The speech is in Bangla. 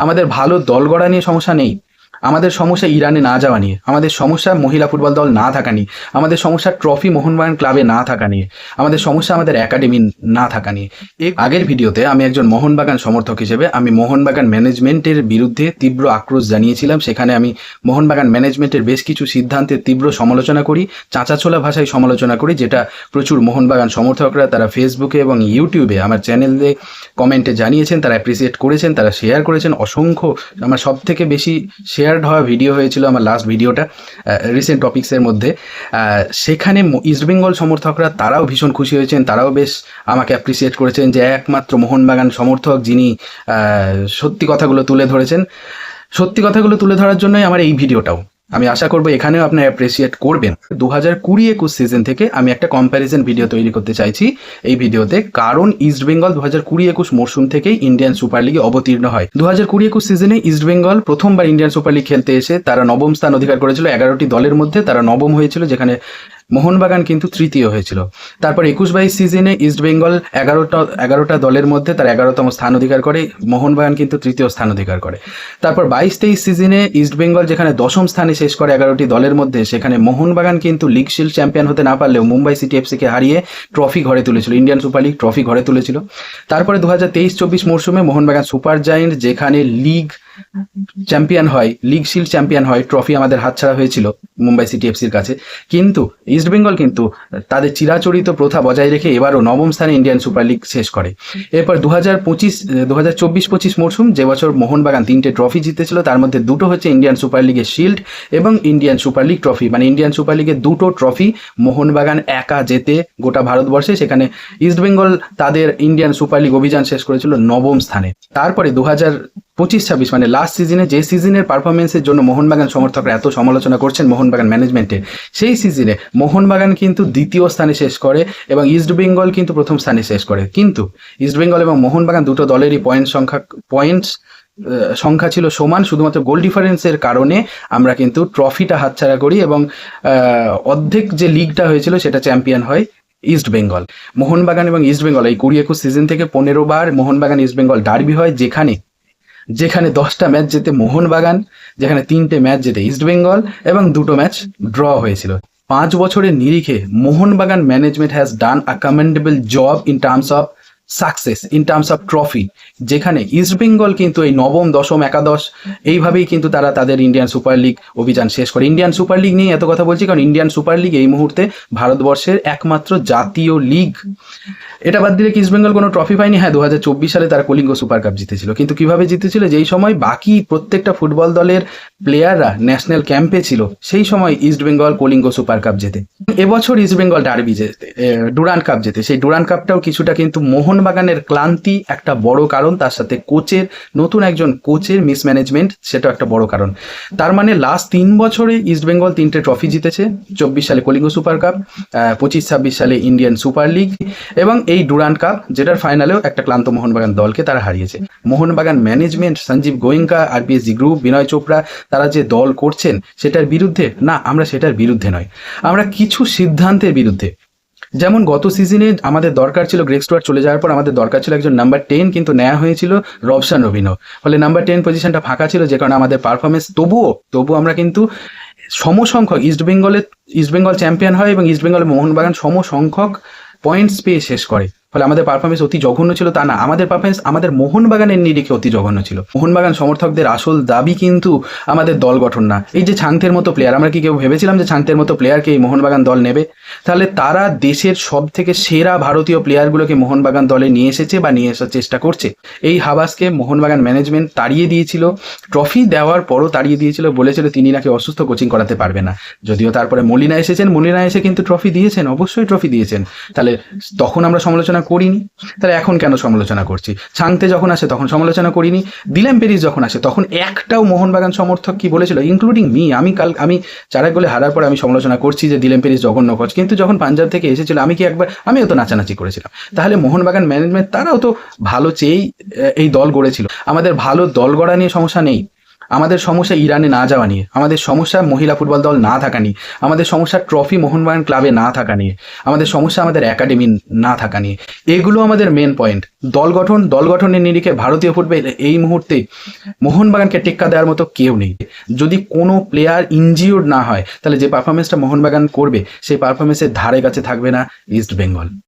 আমাদের ভালো দল গড়া নিয়ে সমস্যা নেই, আমাদের সমস্যা ইরানে না যাওয়া নিয়ে, আমাদের সমস্যা মহিলা ফুটবল দল না থাকা নিয়ে, আমাদের সমস্যা ট্রফি মোহনবাগান ক্লাবে না থাকা নিয়ে, আমাদের সমস্যা আমাদের একাডেমি না থাকা নিয়ে। এই আগের ভিডিওতে আমি একজন মোহনবাগান সমর্থক হিসেবে আমি মোহনবাগান ম্যানেজমেন্টের বিরুদ্ধে তীব্র আক্রোশ জানিয়েছিলাম। সেখানে আমি মোহনবাগান ম্যানেজমেন্টের বেশ কিছু সিদ্ধান্তের তীব্র সমালোচনা করি, চাঁচাছোলা ভাষায় সমালোচনা করি, যেটা প্রচুর মোহনবাগান সমর্থকরা তারা ফেসবুকে এবং ইউটিউবে আমার চ্যানেলে কমেন্টে জানিয়েছেন, তারা অ্যাপ্রিসিয়েট করেছেন, তারা শেয়ার করেছেন অসংখ্য। আমার সব থেকে বেশি শেয়ার হওয়া ভিডিও হয়েছিল আমার লাস্ট ভিডিওটা রিসেন্ট টপিক্সের মধ্যে। সেখানে ইস্টবেঙ্গল সমর্থকরা তারাও ভীষণ খুশি হয়েছেন, তারাও বেশ আমাকে অ্যাপ্রিসিয়েট করেছেন যে একমাত্র মোহনবাগান সমর্থক যিনি সত্যি কথাগুলো তুলে ধরেছেন। সত্যি কথাগুলো তুলে ধরার জন্যই আমার এই ভিডিওটাও। আমি আশা করবো এখানেও আপনি অ্যাপ্রিসিয়েট করবেন। 2020-21 সিজন থেকে আমি একটা কম্প্যারিজন ভিডিও তৈরি করতে চাইছি এই ভিডিওতে, কারণ ইস্টবেঙ্গল 2020-21 মরশুম থেকেই ইন্ডিয়ান সুপার লিগে অবতীর্ণ হয়। 2020-21 সিজনে ইস্টবেঙ্গল প্রথমবার ইন্ডিয়ান সুপার লিগ খেলতে এসে তারা নবম স্থান অধিকার করেছিল। 11টি দলের মধ্যে তারা নবম হয়েছিল, যেখানে মোহনবাগান কিন্তু তৃতীয় হয়েছিল। তারপর 21-22 সিজনে ইস্টবেঙ্গল 11টা দলের মধ্যে তার 11তম স্থান অধিকার করে, মোহনবাগান কিন্তু তৃতীয় স্থান অধিকার করে। তারপর 22-23 সিজনে ইস্টবেঙ্গল যেখানে দশম স্থানে শেষ করে 11টি দলের মধ্যে, সেখানে মোহনবাগান কিন্তু লিগ শিল্ড চ্যাম্পিয়ন হতে না পারলেও মুম্বাই সিটি এফসিকে হারিয়ে ট্রফি ঘরে তুলেছিল, ইন্ডিয়ান সুপার লিগ ট্রফি ঘরে তুলেছিল। তারপরে 2023-24 মরশুমে মোহনবাগান সুপার জায়েন্ট যেখানে লিগ চ্যাম্পিয়ন হয়, লিগ শিল্ড চ্যাম্পিয়ন হয়, ট্রফি আমাদের হাতছাড়া হয়েছিল মুম্বাই সিটি এফসির কাছে। কিন্তু ইস্টবেঙ্গল কিন্তু তাদের চিরাচরিত প্রথা বজায় রেখে এবারও নবম স্থানে ইন্ডিয়ান সুপার লিগ শেষ করে। এরপর 2024-25 মরশুম, যে বছর মোহনবাগান 3টে ট্রফি জিতেছিল, তার মধ্যে 2টো হচ্ছে ইন্ডিয়ান সুপার লিগের শিল্ড এবং ইন্ডিয়ান সুপার লিগ ট্রফি, মানে ইন্ডিয়ান সুপার লিগের 2টো ট্রফি মোহনবাগান একা জেতে গোটা ভারতবর্ষে। সেখানে ইস্টবেঙ্গল তাদের ইন্ডিয়ান সুপার লিগ অভিযান শেষ করেছিল নবম স্থানে। তারপরে 2025-26 মানে লাস্ট সিজনে, যে সিজনের পারফরমেন্সের জন্য মোহনবাগান সমর্থকরা এত সমালোচনা করছেন মোহনবাগান ম্যানেজমেন্টে, সেই সিজনে মোহনবাগান কিন্তু দ্বিতীয় স্থানে শেষ করে এবং ইস্টবেঙ্গল কিন্তু প্রথম স্থানে শেষ করে। কিন্তু ইস্টবেঙ্গল এবং মোহনবাগান দুটো দলেরই পয়েন্টস সংখ্যা ছিল সমান, শুধুমাত্র গোল ডিফারেন্সের কারণে আমরা কিন্তু ট্রফিটা হাতছাড়া করি এবং অর্ধেক যে লিগটা হয়েছিল সেটা চ্যাম্পিয়ন হয় ইস্টবেঙ্গল। মোহনবাগান এবং ইস্টবেঙ্গল এই 20-21 সিজন থেকে 15 বার মোহনবাগান ইস্টবেঙ্গল ডার্বি হয়, যেখানে 10টা ম্যাচ জেতে মোহনবাগান, যেখানে 3টে ম্যাচ জেতে ইস্টবেঙ্গল এবং 2টো ম্যাচ ড্র হয়েছিল। 5 বছরের নিরিখে Mohun Bagan management has done a commendable job in terms of success, in terms of trophy. যেখানে ইস্টবেঙ্গল কিন্তু এই নবম, দশম, একাদশ এইভাবেই কিন্তু তারা তাদের ইন্ডিয়ান সুপার লিগ অভিযান শেষ করে। ইন্ডিয়ান সুপার লিগ নিয়ে এত কথা বলছি কারণ ইন্ডিয়ান সুপার লিগ এই মুহূর্তে ভারতবর্ষের একমাত্র জাতীয় লিগ। এটা বাদ দিলে কি ইস্টবেঙ্গল কোনো ট্রফি পায়নি? হ্যাঁ, 2024 সালে তারা কলিঙ্গ সুপার কাপ জিতেছিল। কিন্তু কিভাবে জিতেছিল? যেই সময় বাকি প্রত্যেকটা ফুটবল দলের প্লেয়াররা ন্যাশনাল ক্যাম্পে ছিল, সেই সময় ইস্টবেঙ্গল কলিঙ্গ সুপার কাপ জেতে। এবছর ইস্টবেঙ্গল ডার্বি জেতে, ডুরান্ড কাপ জেতে। সেই ডুরান্ড কাপটাও কিছুটা কিন্তু মোহনবাগানের ক্লান্তি একটা বড় কারণ, তার সাথে নতুন একজন কোচের মিসম্যানেজমেন্ট সেটাও একটা বড় কারণ। তার মানে লাস্ট 3 বছরে ইস্টবেঙ্গল 3টে ট্রফি জিতেছে, 24 সালে কলিঙ্গ সুপার কাপ, 25-26 সালে ইন্ডিয়ান সুপার লিগ এবং এই ডুরান্ড কাপ, যেটার ফাইনালেও একটা ক্লান্ত মোহনবাগান দলকে তারা হারিয়েছে। Mohun Bagan management, Sanjeev Goenka, RPSG group, বিনয় চোপড়া, তারা যে দল করছেন সেটার বিরুদ্ধে না, আমরা সেটার বিরুদ্ধে নয়, আমরা কিছু সিদ্ধান্তের বিরুদ্ধে। যেমন গত সিজনে আমাদের দরকার ছিল গ্রেগ স্টুয়ার্ট চলে যাওয়ার পর আমাদের দরকার ছিল একজন নাম্বার 10, কিন্তু নেওয়া হয়েছিল রবসান রবিনো। ফলে নাম্বার 10 পজিশনটা ফাঁকা ছিল, যে কারণে আমাদের পারফরমেন্স তবুও আমরা কিন্তু সমসংখ্যক ইস্টবেঙ্গল চ্যাম্পিয়ন হয় এবং ইস্টবেঙ্গল মোহনবাগান সমসংখ্যক পয়েন্টস পেয়ে শেষ করে। ফলে আমাদের পারফরমেন্স অতি জঘন্য ছিল তা না, আমাদের পারফরমেন্স আমাদের মোহনবাগানের নিরিখে অতি জঘন্য ছিল। মোহনবাগান সমর্থকদের আসল দাবি কিন্তু আমাদের দল গঠন না। এই যে ছাংতের মতো প্লেয়ার, আমরা কি কেউ ভেবেছিলাম যে ছাংতের মতো প্লেয়ারকে এই মোহনবাগান দল নেবে? তাহলে তারা দেশের সব থেকে সেরা ভারতীয় প্লেয়ারগুলোকে মোহনবাগান দলে নিয়ে এসেছে বা নিয়ে আসার চেষ্টা করছে। এই হাবাসকে মোহনবাগান ম্যানেজমেন্ট তাড়িয়ে দিয়েছিল, ট্রফি দেওয়ার পরও তাড়িয়ে দিয়েছিল, বলেছিল তিনি নাকি অসুস্থ, কোচিং করাতে পারবে না। যদিও তারপরে মলিনা এসেছেন, মলিনা এসে কিন্তু ট্রফি দিয়েছেন, অবশ্যই ট্রফি দিয়েছেন। তাহলে তখন আমরা সমালোচনা করিনি, তাহলে এখন কেন সমালোচনা করছি? ছাংতে যখন আসে তখন সমালোচনা করিনি, দিলেম পেরিস যখন আসে তখন একটাও মোহনবাগান সমর্থক কি বলেছিল? Including me. আমি 4 গোলে হারার পরে আমি সমালোচনা করছি যে দিলেম পেরিস জঘন্য কোচ, কিন্তু যখন পাঞ্জাব থেকে এসেছিল আমিও তো নাচানাচি করেছিলাম। তাহলে মোহনবাগান ম্যানেজমেন্ট তারাও তো ভালো চেয়েই এই দল গড়েছিল। আমাদের ভালো দল গড়া নিয়ে সমস্যা নেই, আমাদের সমস্যা ইরানে না যাওয়া নিয়ে, আমাদের সমস্যা মহিলা ফুটবল দল না থাকা নিয়ে, আমাদের সমস্যা ট্রফি মোহনবাগান ক্লাবে না থাকা নিয়ে, আমাদের সমস্যা আমাদের একাডেমি না থাকা নিয়ে। এগুলো আমাদের মেন পয়েন্ট। দল গঠনের নিরিখে ভারতীয় ফুটবলে এই মুহূর্তে মোহনবাগানকে টেক্কা দেওয়ার মতো কেউ নেই। যদি কোনো প্লেয়ার ইনজিওর্ড না হয়, তাহলে যে পারফরমেন্সটা মোহনবাগান করবে সেই পারফরমেন্সের ধারে কাছে থাকবে না ইস্ট বেঙ্গল।